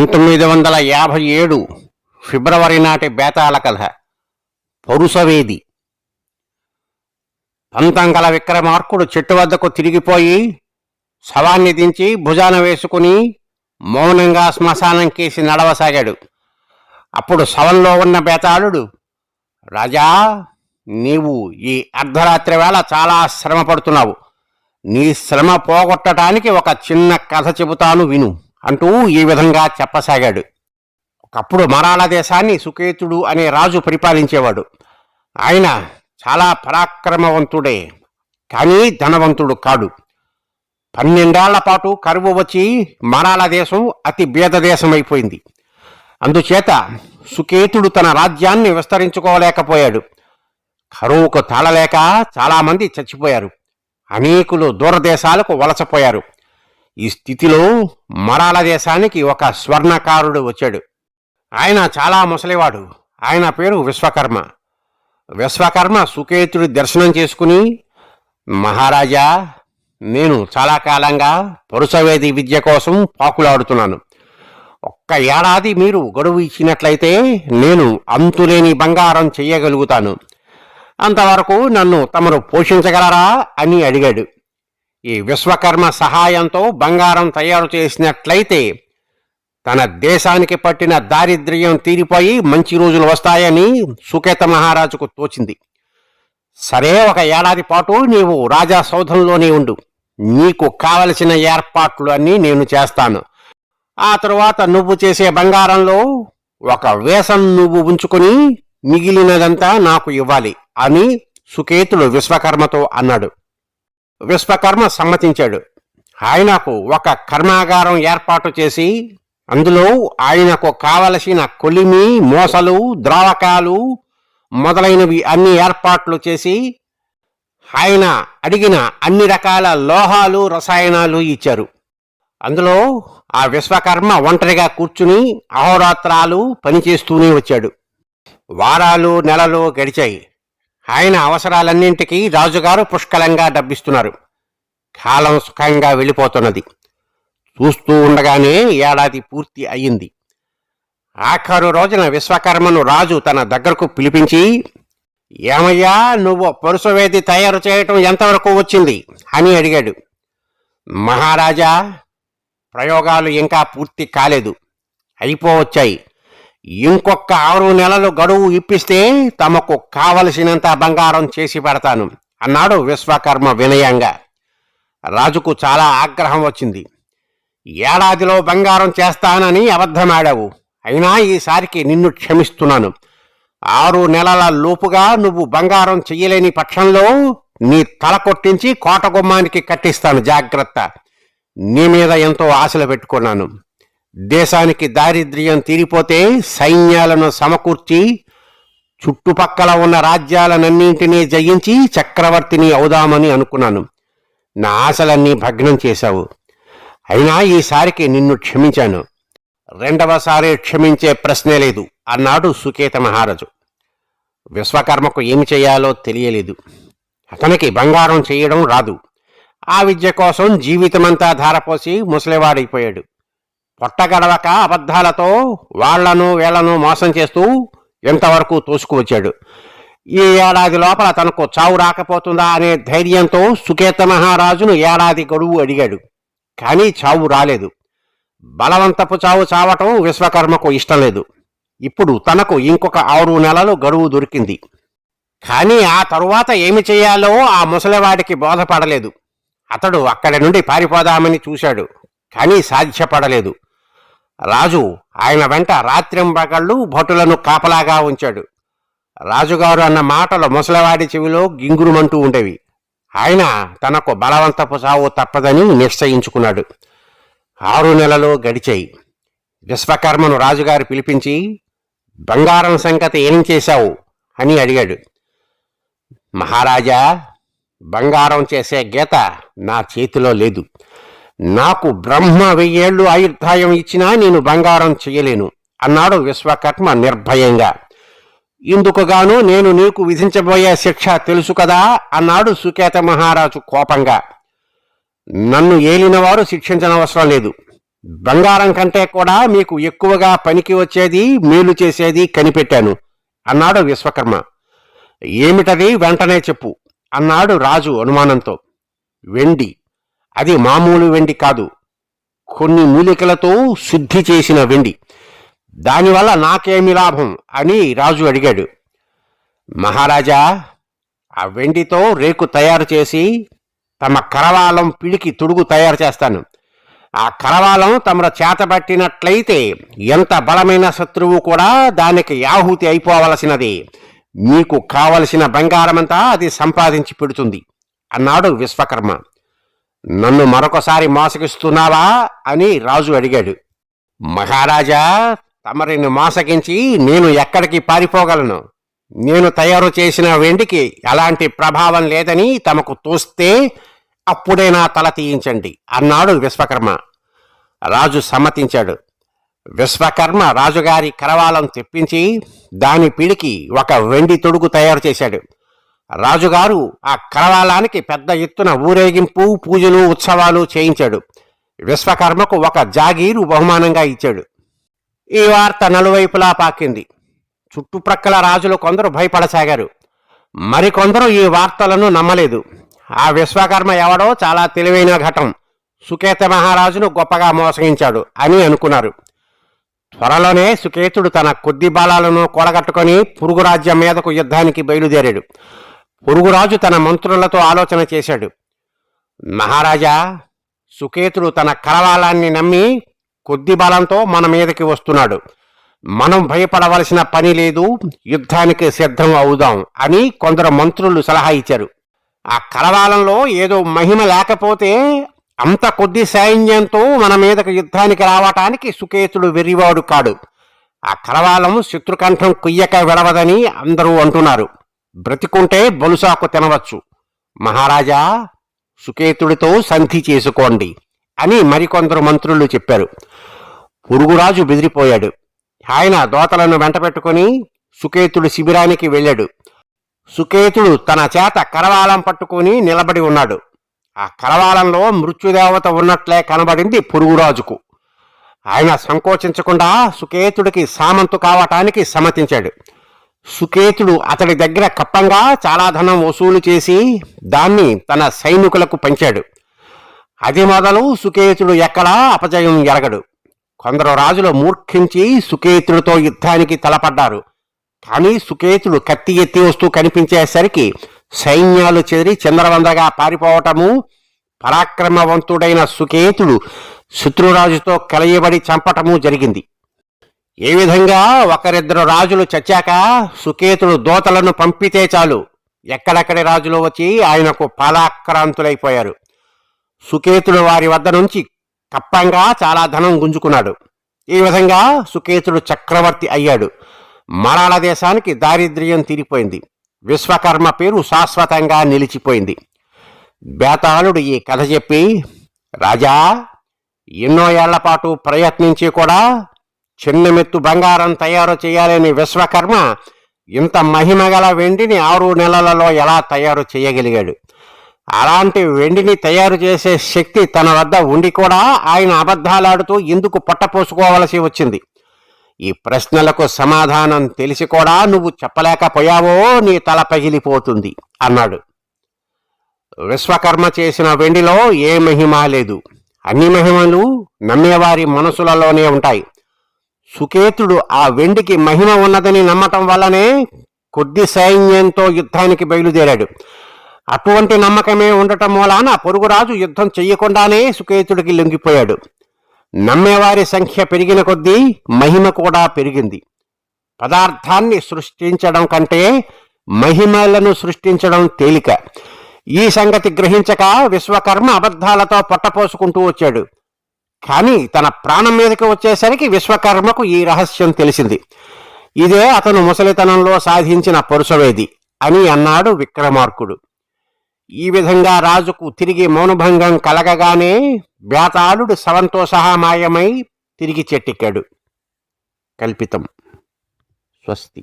1957 ఫిబ్రవరి నాటి బేతాళ కథ పరుసవేది. పంతంగల విక్రమార్కుడు చెట్టు వద్దకు తిరిగిపోయి శవాన్ని దించి భుజాన వేసుకుని మౌనంగా శ్మశానం కేసి నడవసాగాడు. అప్పుడు శవంలో ఉన్న బేతాళుడు, రాజా, నీవు ఈ అర్ధరాత్రి వేళ చాలా శ్రమ పడుతున్నావు. నీ శ్రమ పోగొట్టడానికి ఒక చిన్న కథ చెబుతాను విను అంటూ ఈ విధంగా చెప్పసాగాడు. ఒకప్పుడు మరాళ దేశాన్ని సుకేతుడు అనే రాజు పరిపాలించేవాడు. ఆయన చాలా పరాక్రమవంతుడే, కానీ ధనవంతుడు కాడు. 12 ఏళ్ల పాటు కరువు వచ్చి మరాళ దేశం అతి బీద దేశం అయిపోయింది. అందుచేత సుకేతుడు తన రాజ్యాన్ని విస్తరించుకోలేకపోయాడు. కరువుకు తాళలేక చాలామంది చచ్చిపోయారు. అనేకులు దూరదేశాలకు వలసపోయారు. ఈ స్థితిలో మరాళ దేశానికి ఒక స్వర్ణకారుడు వచ్చాడు. ఆయన చాలా ముసలివాడు. ఆయన పేరు విశ్వకర్మ. విశ్వకర్మ సుకేతుడి దర్శనం చేసుకుని, మహారాజా, నేను చాలా కాలంగా పరుసవేది విద్య కోసం పాకులాడుతున్నాను. ఒక్క ఏడాది మీరు గడువు ఇచ్చినట్లయితే నేను అంతులేని బంగారం చెయ్యగలుగుతాను. అంతవరకు నన్ను తమరు పోషించగలరా అని అడిగాడు. ఈ విశ్వకర్మ సహాయంతో బంగారం తయారు చేసినట్లయితే తన దేశానికి పట్టిన దారిద్ర్యం తీరిపోయి మంచి రోజులు వస్తాయని సుకేత మహారాజుకు తోచింది. సరే, ఒక ఏడాది పాటు నీవు రాజా సౌధంలోనే ఉండు. నీకు కావలసిన ఏర్పాట్లు అన్నీ నేను చేస్తాను. ఆ తరువాత నువ్వు చేసే బంగారంలో ఒక వేసం నువ్వు ఉంచుకొని మిగిలినదంతా నాకు ఇవ్వాలి అని సుకేతుడు విశ్వకర్మతో అన్నాడు. విశ్వకర్మ సమ్మతించాడు. ఆయనకు ఒక కర్మాగారం ఏర్పాటు చేసి అందులో ఆయనకు కావలసిన కొలిమి, మోసలు, ద్రావకాలు మొదలైనవి అన్ని ఏర్పాట్లు చేసి ఆయన అడిగిన అన్ని రకాల లోహాలు, రసాయనాలు ఇచ్చారు. అందులో ఆ విశ్వకర్మ ఒంటరిగా కూర్చుని అహోరాత్రాలు పనిచేస్తూనే వచ్చాడు. వారాలు, నెలలు గడిచాయి. ఆయన అవసరాలన్నింటికీ రాజుగారు పుష్కలంగా డబ్బిస్తున్నారు. కాలం సుఖంగా వెళ్ళిపోతున్నది. చూస్తూ ఉండగానే ఏడాది పూర్తి అయ్యింది. ఆఖరు రోజున విశ్వకర్మను రాజు తన దగ్గరకు పిలిపించి, ఏమయ్యా, నువ్వు పరుసవేది తయారు చేయటం ఎంతవరకు వచ్చింది అని అడిగాడు. మహారాజా, ప్రయోగాలు ఇంకా పూర్తి కాలేదు, అయిపోవచ్చాయి. ఇంకొక 6 నెలలు గడువు ఇప్పిస్తే తమకు కావలసినంత బంగారం చేసి పెడతాను అన్నాడు విశ్వకర్మ వినయంగా. రాజుకు చాలా ఆగ్రహం వచ్చింది. ఏడాదిలో బంగారం చేస్తానని అబద్ధమాడావు. అయినా ఈసారికి నిన్ను క్షమిస్తున్నాను. 6 నెలల లోపుగా నువ్వు బంగారం చెయ్యలేని పక్షంలో నీ తల కొట్టించి కోట గుమ్మానికి కట్టిస్తాను. జాగ్రత్త. నీ మీద ఎంతో ఆశలు పెట్టుకున్నాను. దేశానికి దారిద్ర్యం తీరిపోతే సైన్యాలను సమకూర్చి చుట్టుపక్కల ఉన్న రాజ్యాలనన్నింటినీ జయించి చక్రవర్తిని అవుదామని అనుకున్నాను. నా ఆశలన్నీ భగ్నం చేశావు. అయినా ఈసారికి నిన్ను క్షమించాను. 2వసారి క్షమించే ప్రశ్నే లేదు అన్నాడు సుకేత మహారాజు. విశ్వకర్మకు ఏమి చేయాలో తెలియలేదు. అతనికి బంగారం చేయడం రాదు. ఆ విద్య కోసం జీవితమంతా ధారపోసి ముసలివాడైపోయాడు. పొట్టగడవక అబద్ధాలతో వాళ్లను వీళ్లను మోసం చేస్తూ ఎంతవరకు తోసుకువచ్చాడు. ఈ ఏడాది లోపల తనకు చావు రాకపోతుందా అనే ధైర్యంతో సుకేత మహారాజును ఏడాది గడువు అడిగాడు. కానీ చావు రాలేదు. బలవంతపు చావు చావటం విశ్వకర్మకు ఇష్టం లేదు. ఇప్పుడు తనకు ఇంకొక 6 నెలలు గడువు దొరికింది. కానీ ఆ తరువాత ఏమి చేయాలో ఆ ముసలివాడికి బోధపడలేదు. అతడు అక్కడి నుండి పారిపోదామని చూశాడు, కానీ సాధ్యపడలేదు. రాజు ఆయన వెంట రాత్రింబగళ్ళు భటులను కాపలాగా ఉంచాడు. రాజుగారు అన్న మాటలు ముసలివాడి చెవిలో గింగురుమంటూ ఉండేవి. ఆయన తనకు బలవంతపు చావు తప్పదని నిశ్చయించుకున్నాడు. 6 నెలలు గడిచాయి. విశ్వకర్మను రాజుగారు పిలిపించి, బంగారం సంగతి ఏం చేశావు అని అడిగాడు. మహారాజా, బంగారం చేసే గీత నా చేతిలో లేదు. నాకు బ్రహ్మ 1000 ఏళ్లు ఆయుర్దాయం ఇచ్చినా నేను బంగారం చెయ్యలేను అన్నాడు విశ్వకర్మ నిర్భయంగా. ఇందుకుగాను నేను నీకు విధించబోయే శిక్ష తెలుసు కదా అన్నాడు సుకేత మహారాజు కోపంగా. నన్ను ఏలినవారు శిక్షించనవసరం లేదు. బంగారం కంటే కూడా మీకు ఎక్కువగా పనికి వచ్చేది, మేలు చేసేది కనిపెట్టాను అన్నాడు విశ్వకర్మ. ఏమిటది, వెంటనే చెప్పు అన్నాడు రాజు అనుమానంతో. వెండి. అది మామూలు వెండి కాదు, కొన్ని మూలికలతో శుద్ధి చేసిన వెండి. దానివల్ల నాకేమి లాభం అని రాజు అడిగాడు. మహారాజా, ఆ వెండితో రేకు తయారు చేసి తమ కరవాలం పిడికి తొడుగు తయారు చేస్తాను. ఆ కరవాలం తమరు చేతబట్టినట్లయితే ఎంత బలమైన శత్రువు కూడా దానికి ఆహుతి అయిపోవలసినది. మీకు కావలసిన బంగారమంతా అది సంపాదించి పెడుతుంది అన్నాడు విశ్వకర్మ. నన్ను మరొకసారి మోసగిస్తున్నావా అని రాజు అడిగాడు. మహారాజా, తమరిని మోసగించి నేను ఎక్కడికి పారిపోగలను? నేను తయారు చేసిన వెండికి అలాంటి ప్రభావం లేదని తమకు తోస్తే అప్పుడే నా తల తీయించండి అన్నాడు విశ్వకర్మ. రాజు సమ్మతించాడు. విశ్వకర్మ రాజుగారి కరవాలం తెప్పించి దాని పిడికి ఒక వెండి తొడుగు తయారు చేశాడు. రాజుగారు ఆ కరవాలానికి పెద్ద ఎత్తున ఊరేగింపు, పూజలు, ఉత్సవాలు చేయించాడు. విశ్వకర్మకు ఒక జాగీరు బహుమానంగా ఇచ్చాడు. ఈ వార్త నలువైపులా పాకింది. చుట్టుప్రక్కల రాజులు కొందరు భయపడసాగారు, మరికొందరు ఈ వార్తలను నమ్మలేదు. ఆ విశ్వకర్మ ఎవడో చాలా తెలివైన ఘటం, సుకేత మహారాజును గొప్పగా మోసగించాడు అని అనుకున్నారు. త్వరలోనే సుకేతుడు తన కొద్ది బాలాలను కూడగట్టుకొని పురుగురాజ్యం మీదకు యుద్ధానికి బయలుదేరాడు. పురుగురాజు తన మంత్రులతో ఆలోచన చేశాడు. మహారాజా, సుకేతుడు తన కరవాలాన్ని నమ్మి కొద్ది బలంతో మన మీదకి వస్తున్నాడు. మనం భయపడవలసిన పని లేదు, యుద్ధానికి సిద్ధం అవుదాం అని కొందరు మంత్రులు సలహా ఇచ్చారు. ఆ కరవాలంలో ఏదో మహిమ లేకపోతే అంత కొద్ది సైన్యంతో మన మీదకు యుద్ధానికి రావటానికి సుకేతుడు వెర్రివాడు కాడు. ఆ కరవాలం శత్రుకంఠం కుయ్యక విడవదని అందరూ అంటున్నారు. బ్రతికుంటే బొలుసాకు తినవచ్చు. మహారాజా, సుకేతుడితో సంధి చేసుకోండి అని మరికొందరు మంత్రులు చెప్పారు. పురుగురాజు బెదిరిపోయాడు. ఆయన దోతలను వెంటబెట్టుకుని సుకేతుడి శిబిరానికి వెళ్ళాడు. సుకేతుడు తన చేత కరవాలం పట్టుకుని నిలబడి ఉన్నాడు. ఆ కరవాలంలో మృత్యుదేవత ఉన్నట్లే కనబడింది పురుగురాజుకు. ఆయన సంకోచించకుండా సుకేతుడికి సామంతు కావటానికి సమ్మతించాడు. సుకేతుడు అతడి దగ్గర కప్పంగా చాలా ధనం వసూలు చేసి దాన్ని తన సైనికులకు పంచాడు. అది మొదలు సుకేతుడు ఎక్కడా అపజయం ఎరగడు. కొందరు రాజులు మూర్ఖించి సుకేతుడితో యుద్ధానికి తలపడ్డారు. కానీ సుకేతుడు కత్తి ఎత్తి వస్తూ కనిపించేసరికి సైన్యాలు చెదిరి చంద్రవందగా పారిపోవటము, పరాక్రమవంతుడైన సుకేతుడు శత్రురాజుతో కలయబడి చంపటము జరిగింది. ఏ విధంగా ఒకరిద్దరు రాజులు చచ్చాక సుకేతుడు దోతలను పంపితే చాలు ఎక్కడెక్కడి రాజులు వచ్చి ఆయనకు పాలాక్రాంతులైపోయారు. సుకేతుడు వారి వద్ద నుంచి కప్పంగా చాలా ధనం గుంజుకున్నాడు. ఈ విధంగా సుకేతుడు చక్రవర్తి అయ్యాడు. మరాళ దేశానికి దారిద్ర్యం తీరిపోయింది. విశ్వకర్మ పేరు శాశ్వతంగా నిలిచిపోయింది. బేతాళుడు ఈ కథ చెప్పి, రాజా, ఎన్నో ఏళ్లపాటు ప్రయత్నించి కూడా చిన్నమెత్తు బంగారం తయారు చేయాలని విశ్వకర్మ ఇంత మహిమగల వెండిని 6 నెలలలో ఎలా తయారు చేయగలిగాడు? అలాంటి వెండిని తయారు చేసే శక్తి తన వద్ద ఉండి కూడా ఆయన అబద్ధాలాడుతూ ఎందుకు పొట్టపోసుకోవలసి వచ్చింది? ఈ ప్రశ్నలకు సమాధానం తెలిసి కూడా నువ్వు చెప్పలేకపోయావో నీ తల పగిలిపోతుంది అన్నాడు. విశ్వకర్మ చేసిన వెండిలో ఏ మహిమ లేదు. అన్ని మహిమలు నమ్మేవారి మనసులలోనే ఉంటాయి. సుకేతుడు ఆ వెండికి మహిమ ఉన్నదని నమ్మటం వల్లనే కొద్ది సైన్యంతో యుద్ధానికి బయలుదేరాడు. అటువంటి నమ్మకమే ఉండటం మూలాన పొరుగురాజు యుద్ధం చెయ్యకుండానే సుకేతుడికి లొంగిపోయాడు. నమ్మేవారి సంఖ్య పెరిగిన కొద్దీ మహిమ కూడా పెరిగింది. పదార్థాన్ని సృష్టించడం కంటే మహిమలను సృష్టించడం తేలిక. ఈ సంగతి గ్రహించక విశ్వకర్మ అబద్ధాలతో పొట్టపోసుకుంటూ వచ్చాడు. కానీ తన ప్రాణం మీదకి వచ్చేసరికి విశ్వకర్మకు ఈ రహస్యం తెలిసింది. ఇదే అతను ముసలితనంలో సాధించిన పరుసవేది అని అన్నాడు విక్రమార్కుడు. ఈ విధంగా రాజుకు తిరిగి మౌనభంగం కలగగానే బేతాళుడు శవంతో సహా మాయమై తిరిగి చెట్టెక్కాడు. కల్పితం. స్వస్తి.